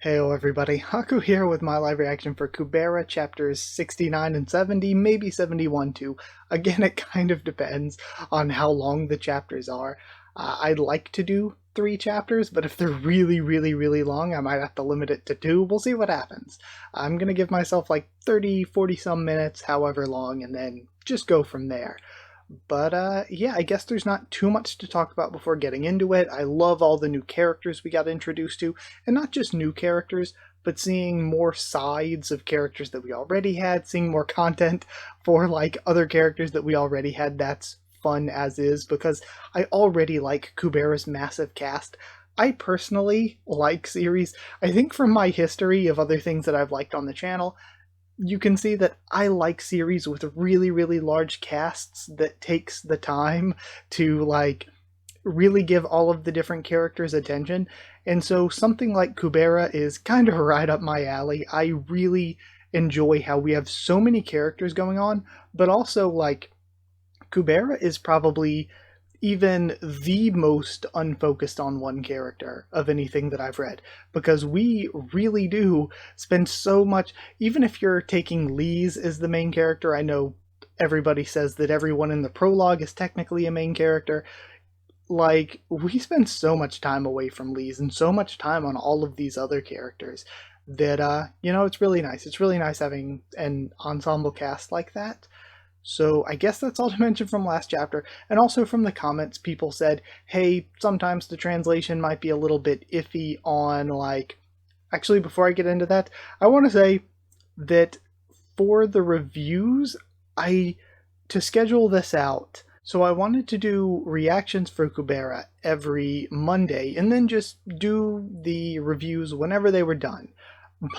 Heyo everybody, Haku here with my live reaction for Kubera chapters 69 and 70, maybe 71 too. Again, it kind of depends on how long the chapters are. I'd like to do 3 chapters, but if they're really long, I might have to limit it to 2. We'll see what happens. I'm gonna give myself like 30, 40 some minutes, however long, and then just go from there. But yeah, I guess there's not too much to talk about before getting into it. I love all the new characters we got introduced to, and not just new characters, but seeing more sides of characters that we already had, seeing more content for like other characters that we already had. That's fun as is, because I already like Kubera's massive cast. I personally like series. I think from my history of other things that I've liked on the channel, you can see that I like series with really large casts that takes the time to like really give all of the different characters attention. And so something like Kubera is kind of right up my alley. I really enjoy how we have so many characters going on, but also like Kubera is probably even the most unfocused on one character of anything that I've read, because we really do spend so much, even if you're taking Lise as the main character. I know everybody says that everyone in the prologue is technically a main character. Like, we spend so much time away from Lise and so much time on all of these other characters that, it's really nice. It's really nice having an ensemble cast like that. So I guess that's all to mention from last chapter. And also from the comments, people said, hey, sometimes the translation might be a little bit iffy on, like... Actually, before I get into that, I want to say that for the reviews, to schedule this out, so I wanted to do reactions for Kubera every Monday, and then just do the reviews whenever they were done.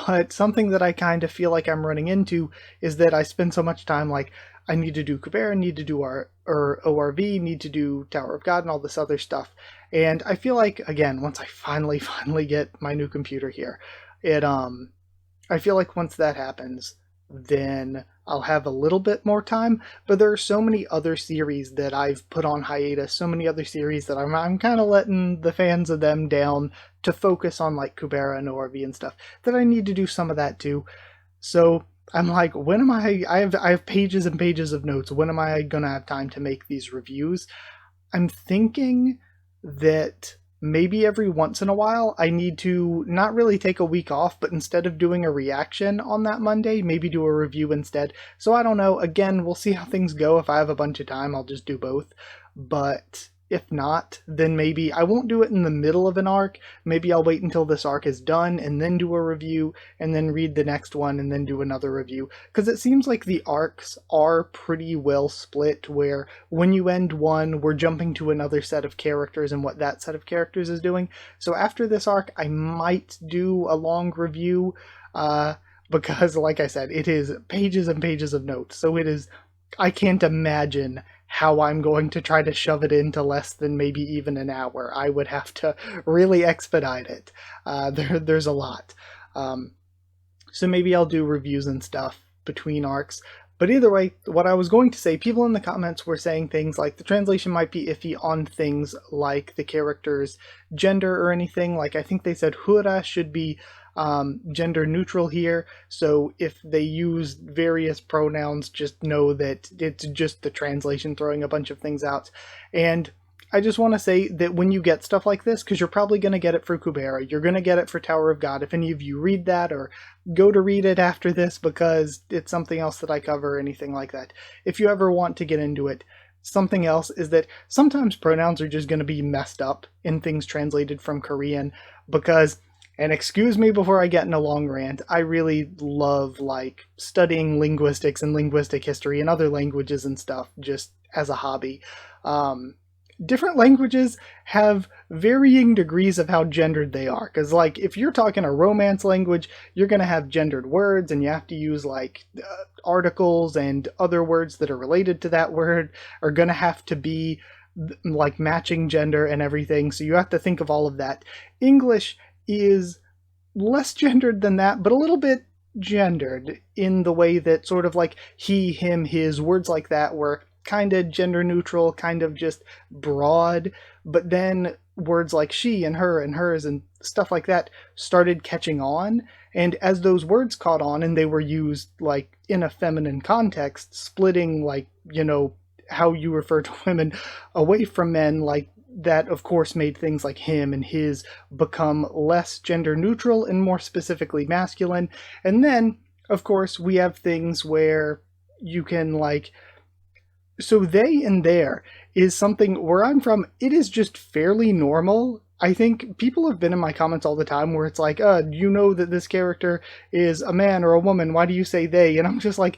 But something that I kind of feel like I'm running into is that I spend so much time like, I need to do Kubera, need to do ORV, need to do Tower of God and all this other stuff. And I feel like, again, once I finally get my new computer here, I feel like once that happens, then I'll have a little bit more time. But there are so many other series that I've put on hiatus, so many other series that I'm kind of letting the fans of them down to focus on like Kubera and ORV and stuff, that I need to do some of that too. So I'm like, when am I have pages and pages of notes. When am I gonna have time to make these reviews? I'm thinking that maybe every once in a while I need to not really take a week off, but instead of doing a reaction on that Monday, maybe do a review instead. So I don't know. Again, we'll see how things go. If I have a bunch of time, I'll just do both. But if not, then maybe I won't do it in the middle of an arc. Maybe I'll wait until this arc is done and then do a review, and then read the next one and then do another review. Because it seems like the arcs are pretty well split, where when you end one, we're jumping to another set of characters and what that set of characters is doing. So after this arc, I might do a long review, because like I said, it is pages and pages of notes. So it is, I can't imagine how I'm going to try to shove it into less than maybe even an hour. I would have to really expedite it. There's a lot. So maybe I'll do reviews and stuff between arcs. But either way, what I was going to say, people in the comments were saying things like the translation might be iffy on things like the character's gender or anything. Like, I think they said Hura should be gender neutral here, so if they use various pronouns, just know that it's just the translation throwing a bunch of things out. And I just want to say that when you get stuff like this, because you're probably going to get it for Kubera, you're going to get it for Tower of God, if any of you read that or go to read it after this because it's something else that I cover or anything like that, if you ever want to get into it. Something else is that sometimes pronouns are just going to be messed up in things translated from Korean, because, and excuse me before I get in a long rant, I really love like studying linguistics and linguistic history and other languages and stuff just as a hobby. Different languages have varying degrees of how gendered they are, because like if you're talking a Romance language, you're going to have gendered words and you have to use like articles, and other words that are related to that word are going to have to be like matching gender and everything, so you have to think of all of that. English is less gendered than that, but a little bit gendered in the way that sort of like he, him, his, words like that were kind of gender neutral, kind of just broad. But then words like she and her and hers and stuff like that started catching on. And as those words caught on and they were used like in a feminine context, splitting like, how you refer to women away from men, like that of course made things like him and his become less gender neutral and more specifically masculine. And then of course we have things where you can like, so they and their is something where I'm from, it is just fairly normal. I think people have been in my comments all the time where it's like, you know that this character is a man or a woman, why do you say they? And I'm just like,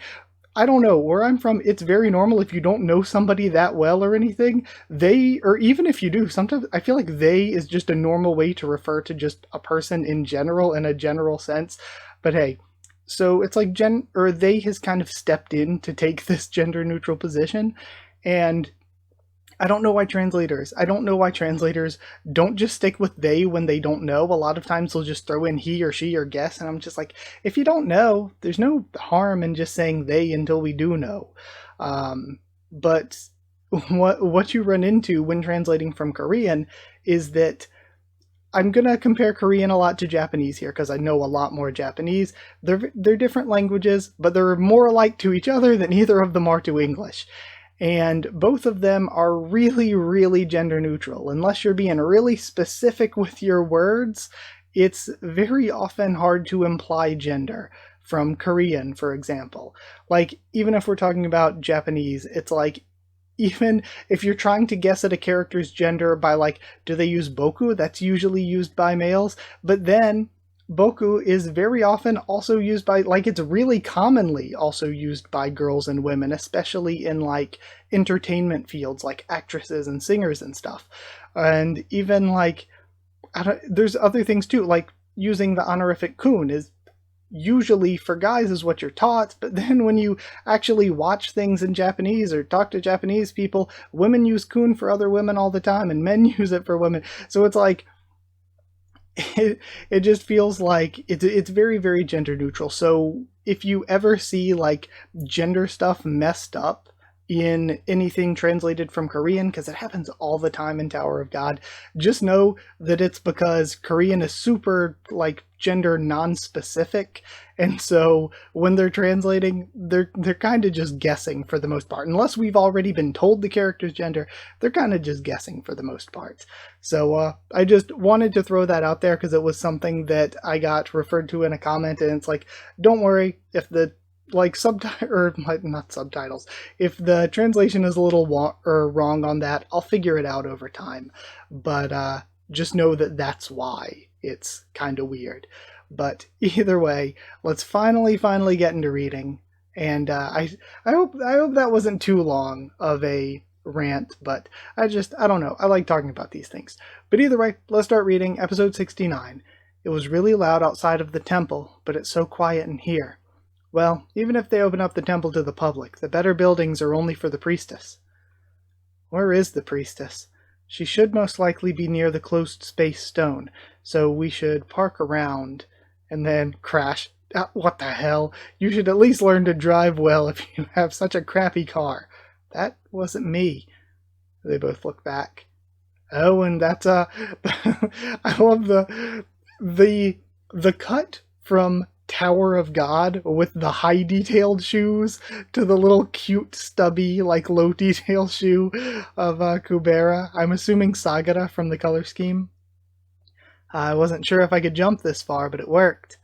I don't know. Where I'm from, it's very normal if you don't know somebody that well or anything. They, or even if you do, sometimes I feel like they is just a normal way to refer to just a person in general, in a general sense. But hey, so it's like they has kind of stepped in to take this gender neutral position. And I don't know why translators don't just stick with they when they don't know. A lot of times they'll just throw in he or she or guess, and I'm just like, if you don't know, there's no harm in just saying they until we do know. But what you run into when translating from Korean is that I'm gonna compare Korean a lot to Japanese here because I know a lot more Japanese. They're different languages, but they're more alike to each other than either of them are to English. And both of them are really, really gender neutral. Unless you're being really specific with your words, it's very often hard to imply gender from Korean, for example. Like, even if we're talking about Japanese, it's like, even if you're trying to guess at a character's gender by like, do they use boku? That's usually used by males. But then boku is very often also used by, like, it's really commonly also used by girls and women, especially in like entertainment fields like actresses and singers and stuff. And even like, there's other things too, like using the honorific kun is usually for guys is what you're taught, but then when you actually watch things in Japanese or talk to Japanese people, women use kun for other women all the time and men use it for women. So it's like, it just feels like it's very, very gender neutral. So if you ever see like gender stuff messed up in anything translated from Korean, because it happens all the time in Tower of God, just know that it's because Korean is super like gender non-specific, and so when they're translating, they're kind of just guessing for the most part. Unless we've already been told the character's gender, they're kind of just guessing for the most part. So I just wanted to throw that out there because it was something that I got referred to in a comment, and it's like, don't worry if the like or not subtitles, if the translation is a little wrong on that, I'll figure it out over time. But just know that that's why it's kind of weird. But either way, let's finally get into reading. And I hope that wasn't too long of a rant, but I don't know. I like talking about these things. But either way, let's start reading episode 69. It was really loud outside of the temple, but it's so quiet in here. Well, even if they open up the temple to the public, the better buildings are only for the priestess. Where is the priestess? She should most likely be near the closed space stone, so we should park around and then crash. What the hell? You should at least learn to drive well if you have such a crappy car. That wasn't me. They both look back. Oh, and that's I love the cut from Tower of God with the high detailed shoes to the little cute stubby like low detail shoe of Kubera. I'm assuming Sagara from the color scheme. I wasn't sure if I could jump this far, but it worked.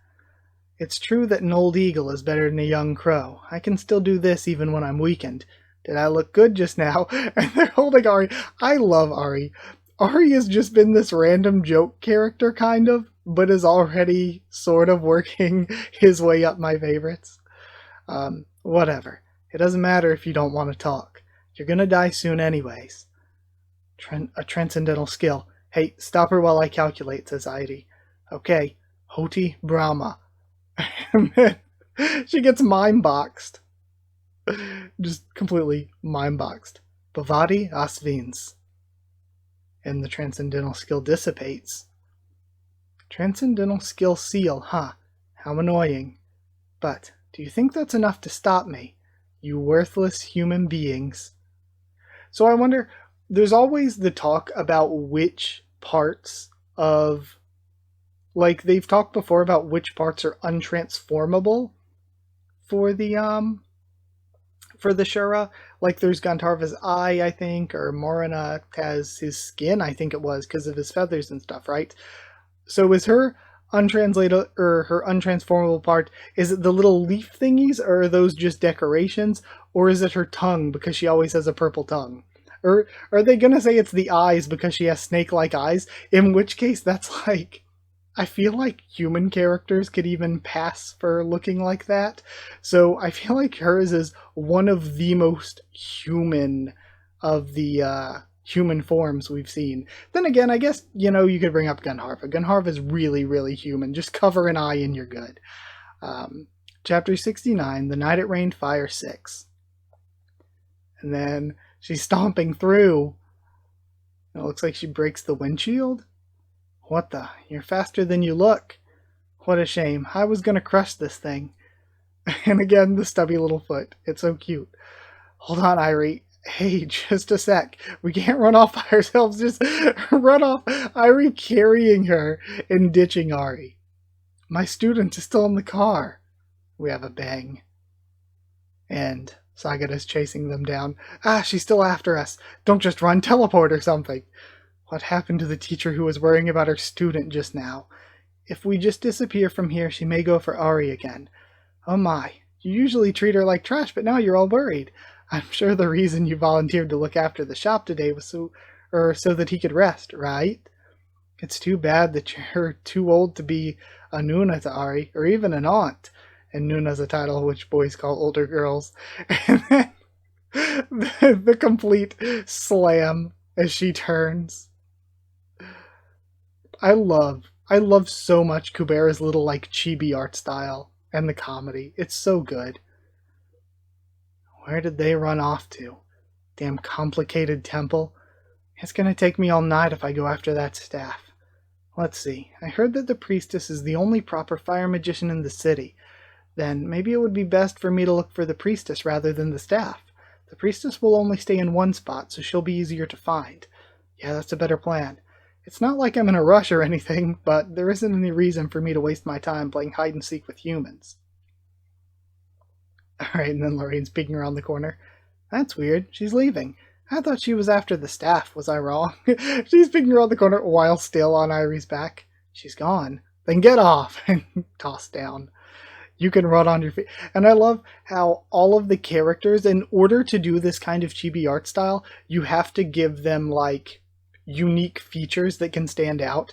It's true that an old eagle is better than a young crow. I can still do this even when I'm weakened. Did I look good just now? And they're holding Ari. I love Ari. Ari has just been this random joke character, kind of, but is already sort of working his way up my favorites. Whatever. It doesn't matter if you don't want to talk. You're gonna die soon anyways. A transcendental skill. Hey, stop her while I calculate, says Heidi. Okay, Hoti Brahma. And then she gets mime-boxed. Just completely mime-boxed. Bhavati Asvins. And the transcendental skill dissipates. Transcendental skill seal, huh? How annoying. But do you think that's enough to stop me? You worthless human beings. So I wonder, there's always the talk about which parts of, like, they've talked before about which parts are untransformable for the Shura. Like, there's Gantarva's eye, I think, or Morana has his skin, I think it was, because of his feathers and stuff, right? So is her untranslated or her untransformable part, is it the little leaf thingies, or are those just decorations, or is it her tongue because she always has a purple tongue? Or are they gonna say it's the eyes because she has snake-like eyes? In which case, that's like, I feel like human characters could even pass for looking like that. So I feel like hers is one of the most human of the human forms we've seen. Then again, I guess, you could bring up Gunharva. Gunharva is really, really human. Just cover an eye and you're good. Chapter 69, The Night It Rained Fire 6. And then she's stomping through. It looks like she breaks the windshield. What the? You're faster than you look. What a shame. I was gonna crush this thing. And again, the stubby little foot. It's so cute. Hold on, Irie. Hey, just a sec. We can't run off by ourselves. Just run off. Irie carrying her and ditching Ari. My student is still in the car. We have a bang. And Sagata's chasing them down. Ah, she's still after us. Don't just run. Teleport or something. What happened to the teacher who was worrying about her student just now? If we just disappear from here, she may go for Ari again. Oh my, you usually treat her like trash, but now you're all worried. I'm sure the reason you volunteered to look after the shop today was so that he could rest, right? It's too bad that you're too old to be a Nuna to Ari, or even an aunt. And Nuna's a title which boys call older girls. And then the complete slam as she turns. I love so much Kubera's little, like, chibi art style and the comedy. It's so good. Where did they run off to? Damn complicated temple. It's gonna take me all night if I go after that staff. Let's see. I heard that the priestess is the only proper fire magician in the city. Then maybe it would be best for me to look for the priestess rather than the staff. The priestess will only stay in one spot, so she'll be easier to find. Yeah, that's a better plan. It's not like I'm in a rush or anything, but there isn't any reason for me to waste my time playing hide-and-seek with humans. Alright, and then Lorraine's peeking around the corner. That's weird. She's leaving. I thought she was after the staff. Was I wrong? She's peeking around the corner while still on Irie's back. She's gone. Then get off and toss down. You can run on your feet. And I love how all of the characters, in order to do this kind of chibi art style, you have to give them, like, unique features that can stand out.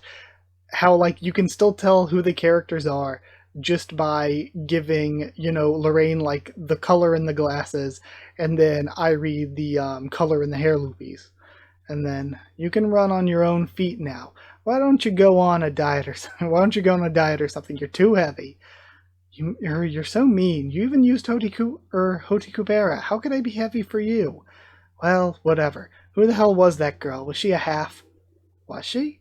How, like, you can still tell who the characters are just by giving, Lorraine, like, the color in the glasses, and then Irie the color in the hair loopies. And then you can run on your own feet now. Why don't you go on a diet or something? Why don't you go on a diet or something? You're too heavy. You're so mean. You even used Kubera. How could I be heavy for you? Well, whatever. Who the hell was that girl? Was she a half? Was she?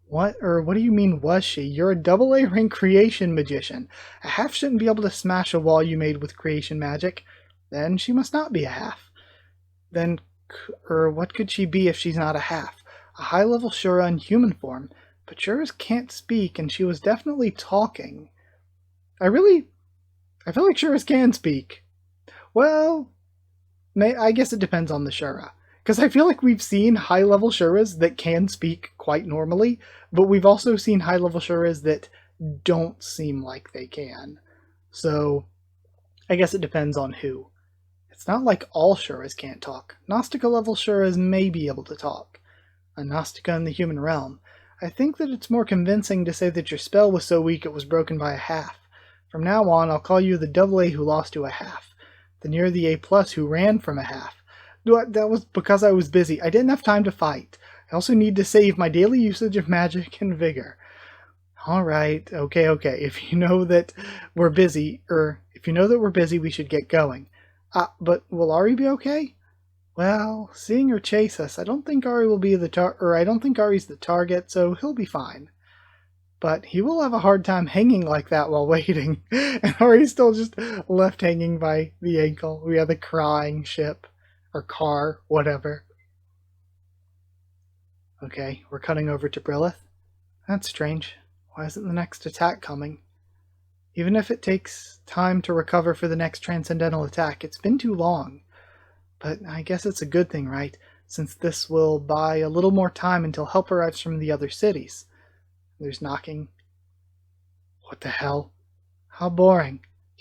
What do you mean, was she? You're a AA rank creation magician. A half shouldn't be able to smash a wall you made with creation magic. Then she must not be a half. Then, what could she be if she's not a half? A high-level Shura in human form. But Shuras can't speak, and she was definitely talking. I feel like Shuras can speak. Well, I guess it depends on the Shura. Because I feel like we've seen high-level Shuras that can speak quite normally, but we've also seen high-level Shuras that don't seem like they can. So, I guess it depends on who. It's not like all Shuras can't talk. Gnostica-level Shuras may be able to talk. A Gnostica in the human realm. I think that it's more convincing to say that your spell was so weak it was broken by a half. From now on, I'll call you the AA who lost to a half. Then you're the A+ who ran from a half. That was because I was busy. I didn't have time to fight. I also need to save my daily usage of magic and vigor. Alright, okay. If you know that we're busy, we should get going. But will Ari be okay? Well, seeing her chase us, I don't think Ari will be I don't think Ari's the target, so he'll be fine. But he will have a hard time hanging like that while waiting. And Ari's still just left hanging by the ankle. We have the crying ship. Or car, whatever. Okay, we're cutting over to Brilith. That's strange. Why isn't the next attack coming? Even if it takes time to recover for the next transcendental attack, it's been too long. But I guess it's a good thing, right? Since this will buy a little more time until help arrives from the other cities. There's knocking. What the hell? How boring.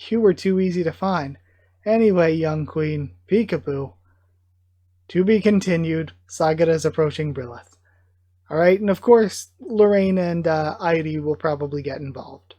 You were too easy to find. Anyway, young queen, peekaboo. To be continued, Saga is approaching Brilith. Alright, and of course, Lorraine and Heidi will probably get involved.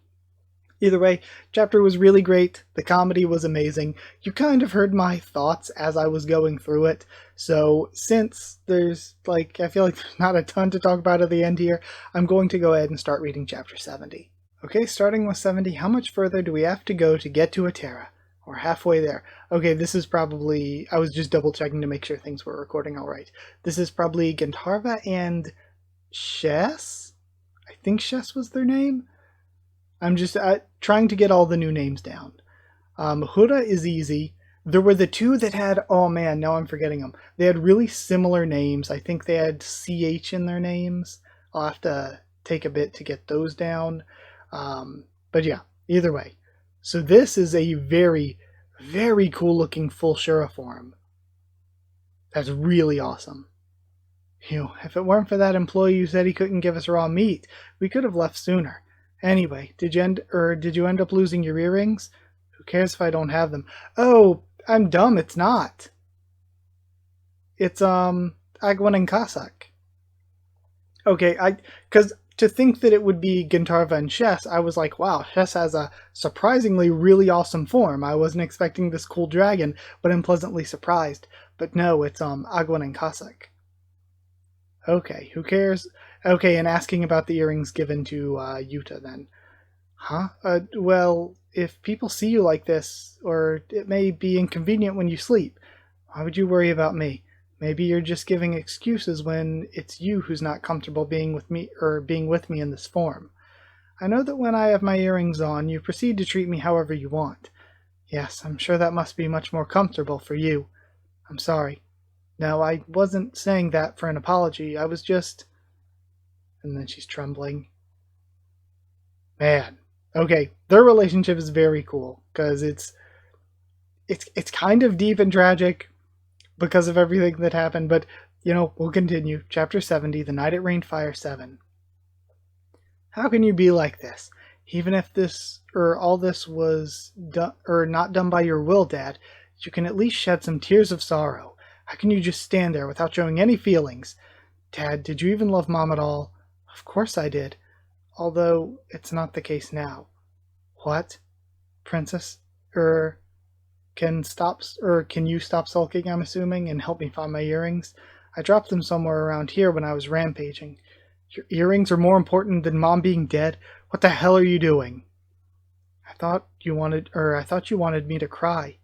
Either way, chapter was really great. The comedy was amazing. You kind of heard my thoughts as I was going through it. So since there's I feel like there's not a ton to talk about at the end here, I'm going to go ahead and start reading chapter 70. Okay, starting with 70, how much further do we have to go to get to Atera? We're halfway there. Okay, this is probably, I was just double checking to make sure things were recording all right. This is probably Gintarva and Shess? I think Shess was their name? I'm just trying to get all the new names down. Huda is easy. There were the two that had, oh man, now I'm forgetting them. They had really similar names. I think they had CH in their names. I'll have to take a bit to get those down. But yeah, either way. So this is a very, very cool looking full Shura form. That's really awesome. If it weren't for that employee who said he couldn't give us raw meat, we could have left sooner. Anyway, did you end up losing your earrings? Who cares if I don't have them? Oh, I'm dumb, it's not. It's Agwen and Kasak. Okay, because to think that it would be Gintarva and Shess, I was like, wow, Shess has a surprisingly really awesome form. I wasn't expecting this cool dragon, but I'm pleasantly surprised. But no, it's Agwen and Kasak. Okay, who cares? Okay, and asking about the earrings given to Yuta then. Huh? Well, if people see you like this, or it may be inconvenient when you sleep, why would you worry about me? Maybe you're just giving excuses when it's you who's not comfortable being with me in this form. I know that when I have my earrings on, you proceed to treat me however you want. Yes, I'm sure that must be much more comfortable for you. I'm sorry. No, I wasn't saying that for an apology. I was just... And then she's trembling. Man. Okay, their relationship is very cool, because it's kind of deep and tragic because of everything that happened, but, we'll continue. Chapter 70, The Night It Rained Fire 7. How can you be like this? Even if all this was not done by your will, Dad, you can at least shed some tears of sorrow. How can you just stand there without showing any feelings? Dad, did you even love Mom at all? Of course I did. Although it's not the case now. What? Princess? Can you stop sulking, I'm assuming, and help me find my earrings? I dropped them somewhere around here when I was rampaging. Your earrings are more important than Mom being dead? What the hell are you doing? I thought you wanted me to cry.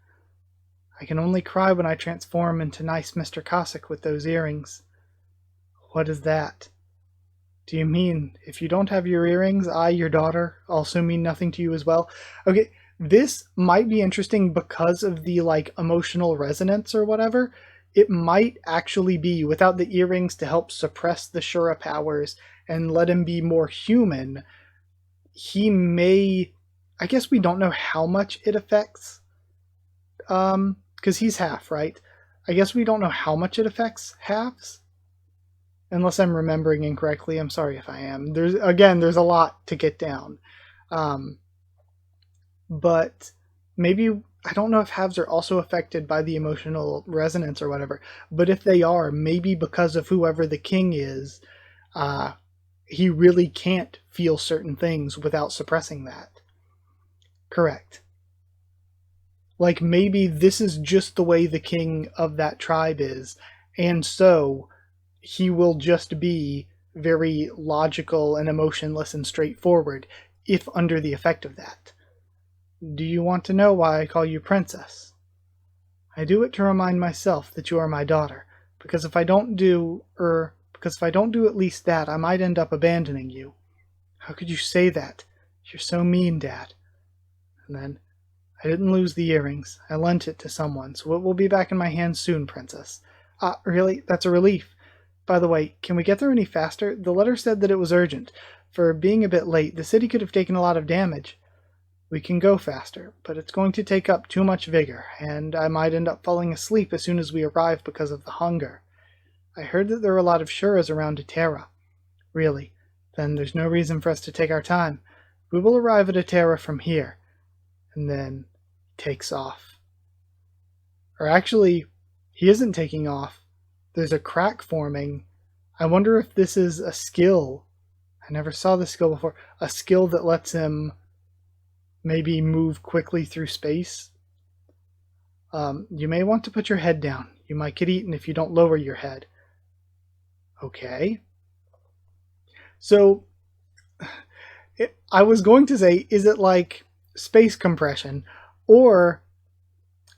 I can only cry when I transform into nice Mr. Kasak with those earrings. What is that? Do you mean, if you don't have your earrings, I, your daughter, also mean nothing to you as well? Okay, this might be interesting because of the, emotional resonance or whatever. It might actually be, without the earrings to help suppress the Shura powers and let him be more human, he may... I guess we don't know how much it affects. Because he's half, right? I guess we don't know how much it affects halves. Unless I'm remembering incorrectly. I'm sorry if I am. There's a lot to get down. But maybe, I don't know if halves are also affected by the emotional resonance or whatever, but if they are, maybe because of whoever the king is, he really can't feel certain things without suppressing that. Correct. Maybe this is just the way the king of that tribe is, and so he will just be very logical and emotionless and straightforward if under the effect of that. Do you want to know why I call you princess? I do it to remind myself that you are my daughter, because if I don't do at least that, I might end up abandoning you. How could you say that? You're so mean, Dad. And then, I didn't lose the earrings. I lent it to someone, so it will be back in my hands soon, Princess. Really? That's a relief. By the way, can we get there any faster? The letter said that it was urgent. For being a bit late, the city could have taken a lot of damage. We can go faster, but it's going to take up too much vigor, and I might end up falling asleep as soon as we arrive because of the hunger. I heard that there are a lot of Shuras around Atera. Really? Then there's no reason for us to take our time. We will arrive at Atera from here. And then he takes off. Or actually, he isn't taking off. There's a crack forming. I wonder if this is a skill. I never saw this skill before. A skill that lets him maybe move quickly through space. You may want to put your head down. You might get eaten if you don't lower your head. Okay. So, I was going to say, is it like space compression or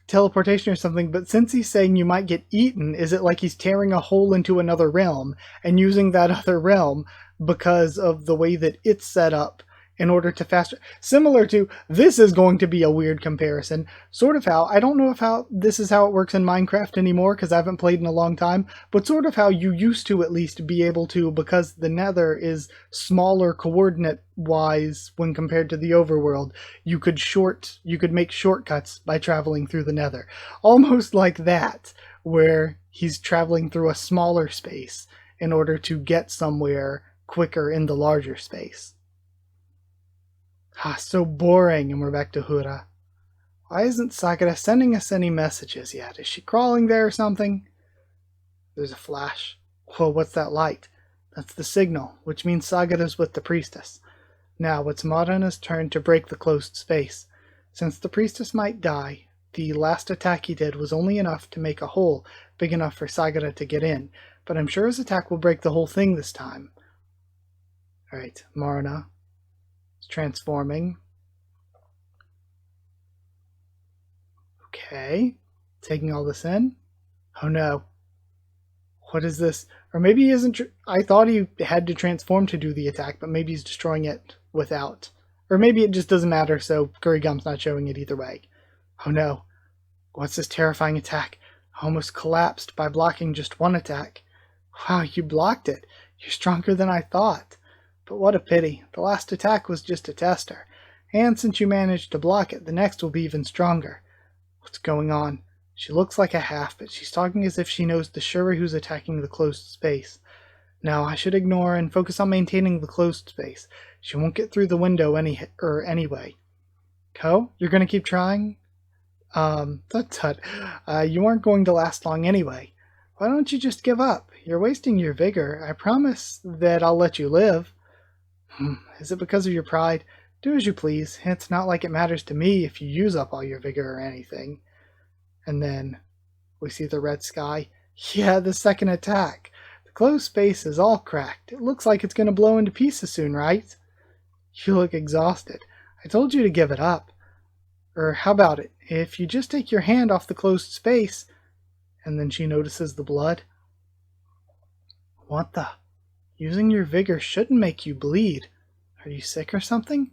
teleportation or something, but since he's saying you might get eaten, is it like he's tearing a hole into another realm and using that other realm because of the way that it's set up in order to faster, similar to, this is going to be a weird comparison, sort of how, I don't know if how this is how it works in Minecraft anymore because I haven't played in a long time, but sort of how you used to at least be able to, because the Nether is smaller coordinate wise when compared to the overworld, you could make shortcuts by traveling through the Nether, almost like that, where he's traveling through a smaller space in order to get somewhere quicker in the larger space. Ah, so boring, and we're back to Hura. Why isn't Sagara sending us any messages yet? Is she crawling there or something? There's a flash. Whoa, what's that light? That's the signal, which means Sagara's with the priestess. Now it's Marana's turn to break the closed space. Since the priestess might die, the last attack he did was only enough to make a hole big enough for Sagara to get in, but I'm sure his attack will break the whole thing this time. Alright, Marana. Transforming. Okay. Taking all this in. Oh no. What is this? Or maybe he isn't... I thought he had to transform to do the attack, but maybe he's destroying it without. Or maybe it just doesn't matter, so Kurigum's not showing it either way. Oh no. What's this terrifying attack? I almost collapsed by blocking just one attack. Wow, you blocked it. You're stronger than I thought. But what a pity. The last attack was just a tester. And since you managed to block it, the next will be even stronger. What's going on? She looks like a half, but she's talking as if she knows the Shuri who's attacking the closed space. No, I should ignore and focus on maintaining the closed space. She won't get through the window anyway. Ko, you're going to keep trying? Tut. You aren't going to last long anyway. Why don't you just give up? You're wasting your vigor. I promise that I'll let you live. Is it because of your pride? Do as you please. It's not like it matters to me if you use up all your vigor or anything. And then we see the red sky. Yeah, the second attack. The closed space is all cracked. It looks like it's going to blow into pieces soon, right? You look exhausted. I told you to give it up. Or how about it? If you just take your hand off the closed space... And then she notices the blood. What the... Using your vigor shouldn't make you bleed. Are you sick or something?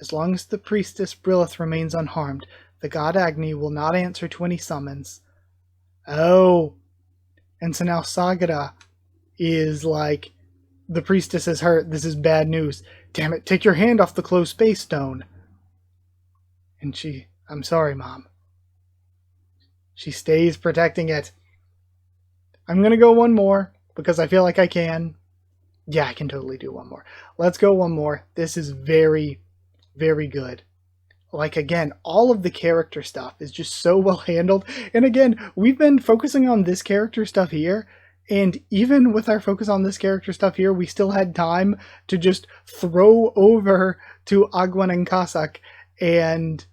As long as the priestess Brilith remains unharmed, the god Agni will not answer to any summons. Oh. And so now Sagara is like, the priestess is hurt, this is bad news. Damn it, take your hand off the closed space stone. And I'm sorry, Mom. She stays protecting it. I'm gonna go one more, because I feel like I can. Yeah, I can totally do one more. Let's go one more. This is very, very good. Like, again, all of the character stuff is just so well handled. And again, we've been focusing on this character stuff here. And even with our focus on this character stuff here, we still had time to just throw over to Agwen and Kasak and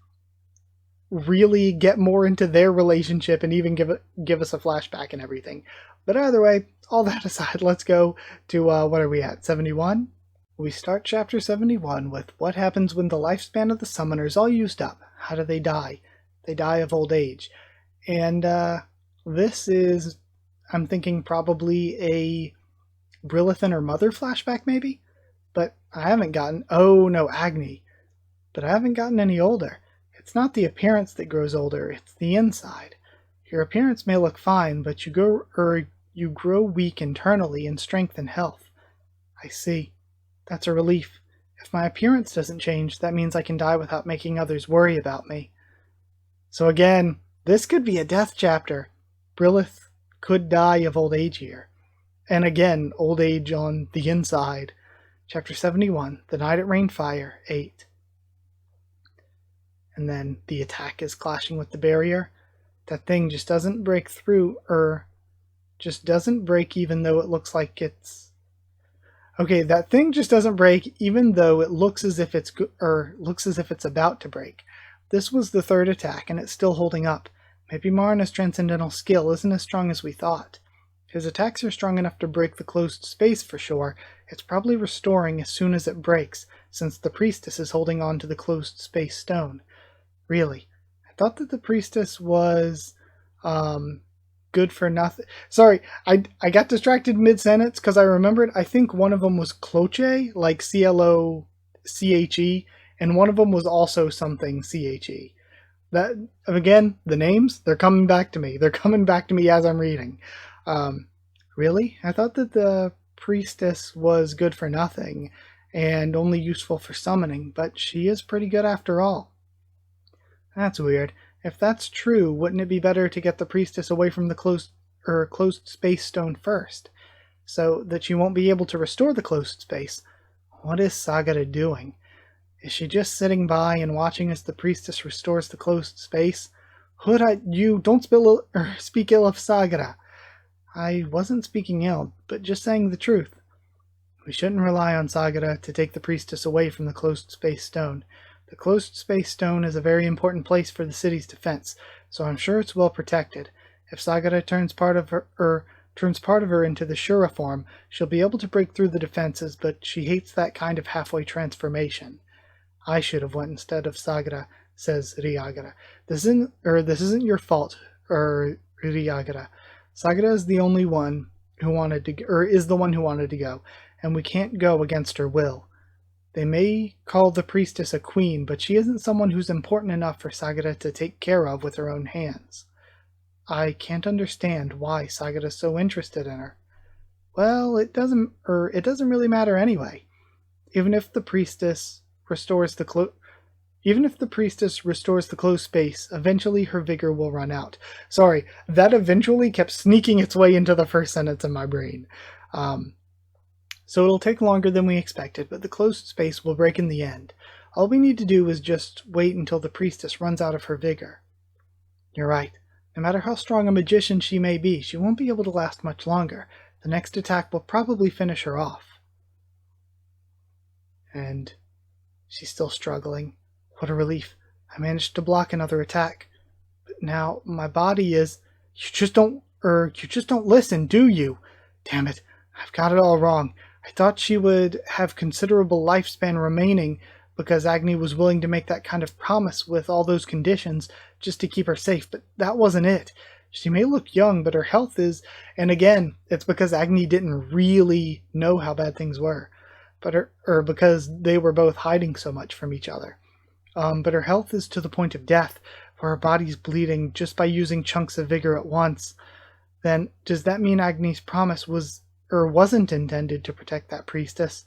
really get more into their relationship and even give us a flashback and everything. But either way, all that aside, let's go to, what are we at, 71? We start chapter 71 with what happens when the lifespan of the summoner is all used up. How do they die? They die of old age. And this is, I'm thinking, probably a Brilith and her mother flashback maybe? But I haven't gotten, oh no, Agni. But I haven't gotten any older. It's not the appearance that grows older, it's the inside. Your appearance may look fine, but you You grow weak internally in strength and health. I see. That's a relief. If my appearance doesn't change, that means I can die without making others worry about me. So again, this could be a death chapter. Brilith could die of old age here. And again, old age on the inside. Chapter 71, The Night It Rained Fire, 8. And then the attack is clashing with the barrier. That thing just doesn't break through, just doesn't break even though it looks like it's... Okay, that thing just doesn't break even though it looks as if it's about to break. This was the third attack, and it's still holding up. Maybe Marna's transcendental skill isn't as strong as we thought. His attacks are strong enough to break the closed space for sure. It's probably restoring as soon as it breaks, since the priestess is holding on to the closed space stone. Really, I thought that the priestess was good for nothing. Sorry, I got distracted mid-sentence because I remembered, I think one of them was Cloche, like C-L-O-C-H-E, and one of them was also something C-H-E. That, again, the names, they're coming back to me. They're coming back to me as I'm reading. Really? I thought that the priestess was good for nothing and only useful for summoning, but she is pretty good after all. That's weird. If that's true, wouldn't it be better to get the priestess away from the closed space stone first, so that she won't be able to restore the closed space? What is Sagara doing? Is she just sitting by and watching as the priestess restores the closed space? You don't speak ill of Sagara. I wasn't speaking ill, but just saying the truth. We shouldn't rely on Sagara to take the priestess away from the closed space stone. The closed space stone is a very important place for the city's defense, so I'm sure it's well protected. If Sagara turns part of her into the Shura form, she'll be able to break through the defenses, but she hates that kind of halfway transformation. I should have went instead of Sagara, says Ryagara. This isn't your fault, Ryagara. Sagara is the one who wanted to go, and we can't go against her will. They may call the priestess a queen, but she isn't someone who's important enough for Sagara to take care of with her own hands. I can't understand why Sagara's so interested in her. Well, it doesn't really matter anyway. Even if the priestess restores the closed space, eventually her vigor will run out. Sorry, that eventually kept sneaking its way into the first sentence in my brain. So it'll take longer than we expected, but the closed space will break in the end. All we need to do is just wait until the priestess runs out of her vigor. You're right. No matter how strong a magician she may be, she won't be able to last much longer. The next attack will probably finish her off. And she's still struggling. What a relief. I managed to block another attack. But now my body is... You just don't listen, do you? Damn it. I've got it all wrong. I thought she would have considerable lifespan remaining because Agni was willing to make that kind of promise with all those conditions just to keep her safe, but that wasn't it. She may look young, but her health is... And again, it's because Agni didn't really know how bad things were, because they were both hiding so much from each other. But her health is to the point of death, where her body's bleeding just by using chunks of vigor at once. Then, does that mean Agni's promise wasn't intended to protect that priestess?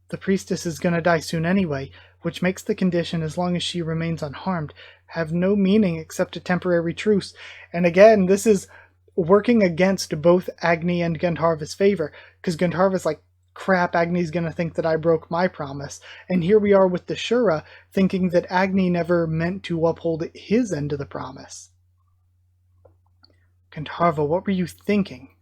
The priestess is going to die soon anyway, which makes the condition, as long as she remains unharmed, have no meaning except a temporary truce. And again, this is working against both Agni and Gandharva's favor, because Gandharva's like, crap, Agni's going to think that I broke my promise. And here we are with the Shura, thinking that Agni never meant to uphold his end of the promise. Gandharva, what were you thinking?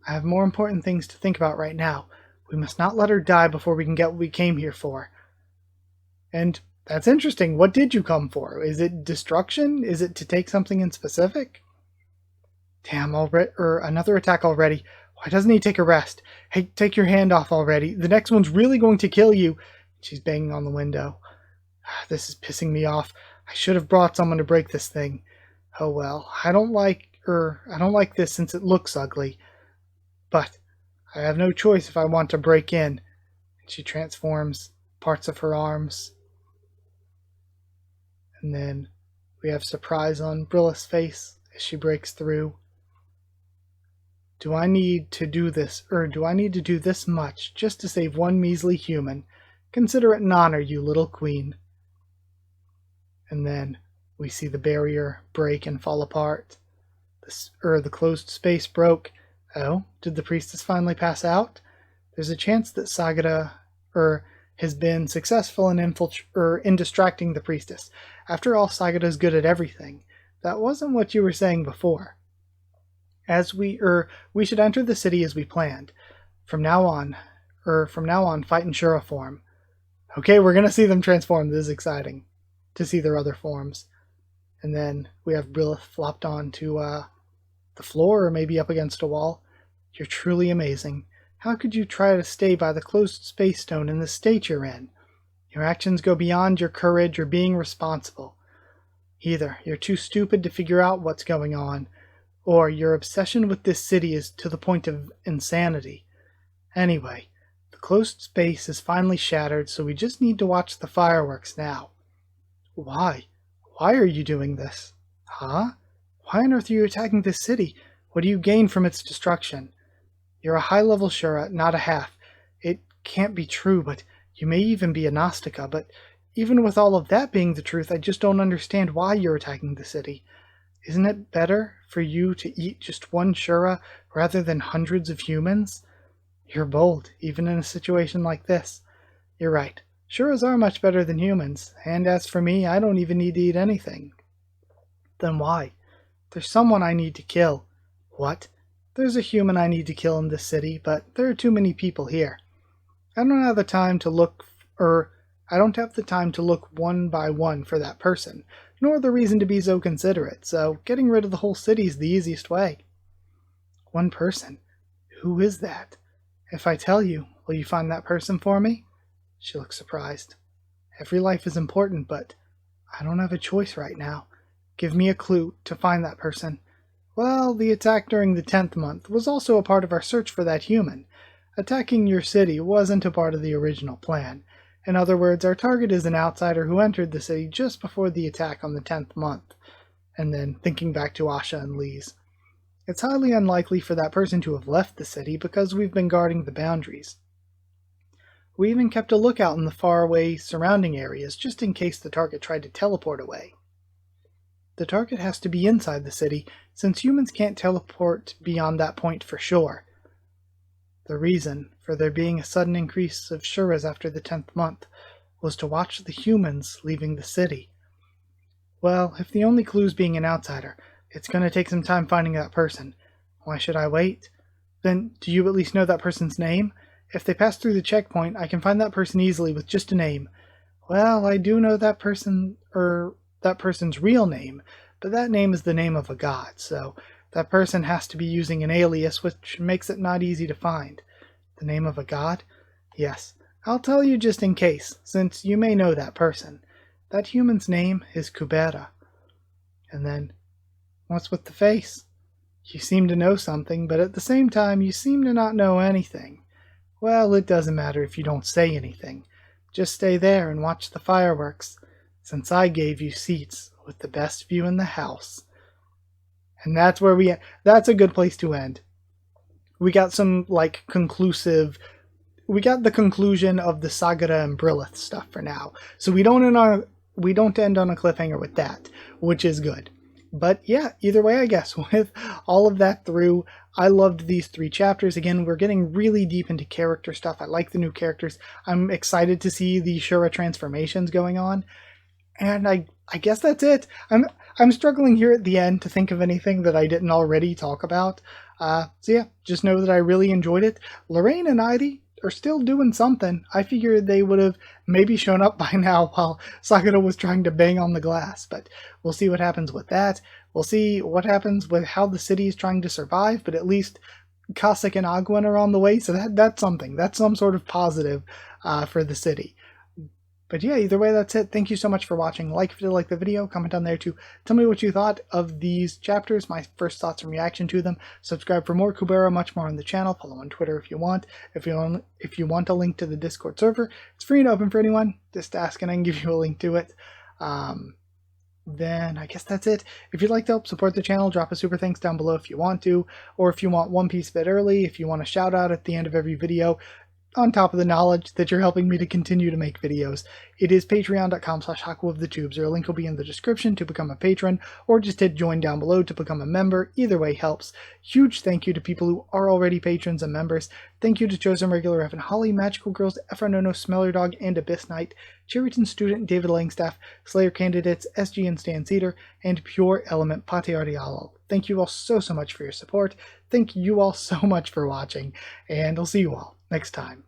I have more important things to think about right now. We must not let her die before we can get what we came here for. And that's interesting. What did you come for? Is it destruction? Is it to take something in specific? Damn, another attack already. Why doesn't he take a rest? Hey, take your hand off already. The next one's really going to kill you. She's banging on the window. This is pissing me off. I should have brought someone to break this thing. Oh well, I don't like this since it looks ugly. But I have no choice if I want to break in. And she transforms parts of her arms. And then we have surprise on Brilla's face as she breaks through. Do I need to do this, or do I need to do this much just to save one measly human? Consider it an honor, you little queen. And then we see the barrier break and fall apart. The closed space broke. Oh, did the priestess finally pass out? There's a chance that Sagara has been successful in distracting the priestess. After all, Sagara's good at everything. That wasn't what you were saying before. We should enter the city as we planned. From now on, fight in Shura form. Okay, we're gonna see them transform. This is exciting to see their other forms. And then we have Brilith flopped onto the floor or maybe up against a wall. You're truly amazing. How could you try to stay by the closed space stone in the state you're in? Your actions go beyond your courage or being responsible. Either you're too stupid to figure out what's going on, or your obsession with this city is to the point of insanity. Anyway, the closed space is finally shattered, so we just need to watch the fireworks now. Why? Why are you doing this? Huh? Why on earth are you attacking this city? What do you gain from its destruction? You're a high-level Shura, not a half. It can't be true, but you may even be a Gnostica, but even with all of that being the truth, I just don't understand why you're attacking the city. Isn't it better for you to eat just one Shura rather than hundreds of humans? You're bold, even in a situation like this. You're right. Shuras are much better than humans, and as for me, I don't even need to eat anything. Then why? There's someone I need to kill. What? There's a human I need to kill in this city, but there are too many people here. I don't have the time to look one by one for that person, nor the reason to be so considerate, so getting rid of the whole city is the easiest way. One person? Who is that? If I tell you, will you find that person for me? She looks surprised. Every life is important, but I don't have a choice right now. Give me a clue to find that person. Well, the attack during the 10th month was also a part of our search for that human. Attacking your city wasn't a part of the original plan. In other words, our target is an outsider who entered the city just before the attack on the 10th month. And then, thinking back to Asha and Lee's. It's highly unlikely for that person to have left the city because we've been guarding the boundaries. We even kept a lookout in the faraway surrounding areas just in case the target tried to teleport away. The target has to be inside the city, since humans can't teleport beyond that point for sure. The reason for there being a sudden increase of Shuras after the 10th month was to watch the humans leaving the city. Well, if the only clue is being an outsider, it's going to take some time finding that person. Why should I wait? Then, do you at least know that person's name? If they pass through the checkpoint, I can find that person easily with just a name. Well, I do know that person's real name, but that name is the name of a god, so that person has to be using an alias, which makes it not easy to find. The name of a god? Yes. I'll tell you just in case, since you may know that person. That human's name is Kubera. And then, what's with the face? You seem to know something, but at the same time, you seem to not know anything. Well, it doesn't matter if you don't say anything. Just stay there and watch the fireworks, since I gave you seats with the best view in the house. And that's a good place to end. We got some, we got the conclusion of the Sagara and Brilith stuff for now. So we don't end on a cliffhanger with that, which is good. But yeah, either way, I guess, with all of that through, I loved these 3 chapters. Again, we're getting really deep into character stuff. I like the new characters. I'm excited to see the Shura transformations going on. And I guess that's it. I'm struggling here at the end to think of anything that I didn't already talk about. So yeah, just know that I really enjoyed it. Lorraine and Heidi are still doing something. I figured they would have maybe shown up by now while Sakura was trying to bang on the glass, but we'll see what happens with that. We'll see what happens with how the city is trying to survive, but at least Kasak and Agwen are on the way, so that's something. That's some sort of positive for the city. But yeah, either way, that's it. Thank you so much for watching. Like if you did like the video, comment down there to tell me what you thought of these chapters, my first thoughts and reaction to them. Subscribe for more Kubera, much more on the channel. Follow on Twitter if you want. If you want a link to the Discord server, it's free and open for anyone. Just ask and I can give you a link to it. then I guess that's it. If you'd like to help support the channel, drop a super thanks down below if you want to, or if you want One Piece bit early, if you want a shout out at the end of every video, on top of the knowledge that you're helping me to continue to make videos. It is patreon.com/Haku of the Tubes, or a link will be in the description to become a patron, or just hit join down below to become a member. Either way helps. Huge thank you to people who are already patrons and members. Thank you to Chosen Regular Evan Holly, Magical Girls, Efranono, Smeller Dog, and Abyss Knight, Cherryton Student, David Langstaff, Slayer Candidates, SG and Stan Cedar, and Pure Element Pate Ardialo. Thank you all so much for your support. Thank you all so much for watching, and I'll see you all next time.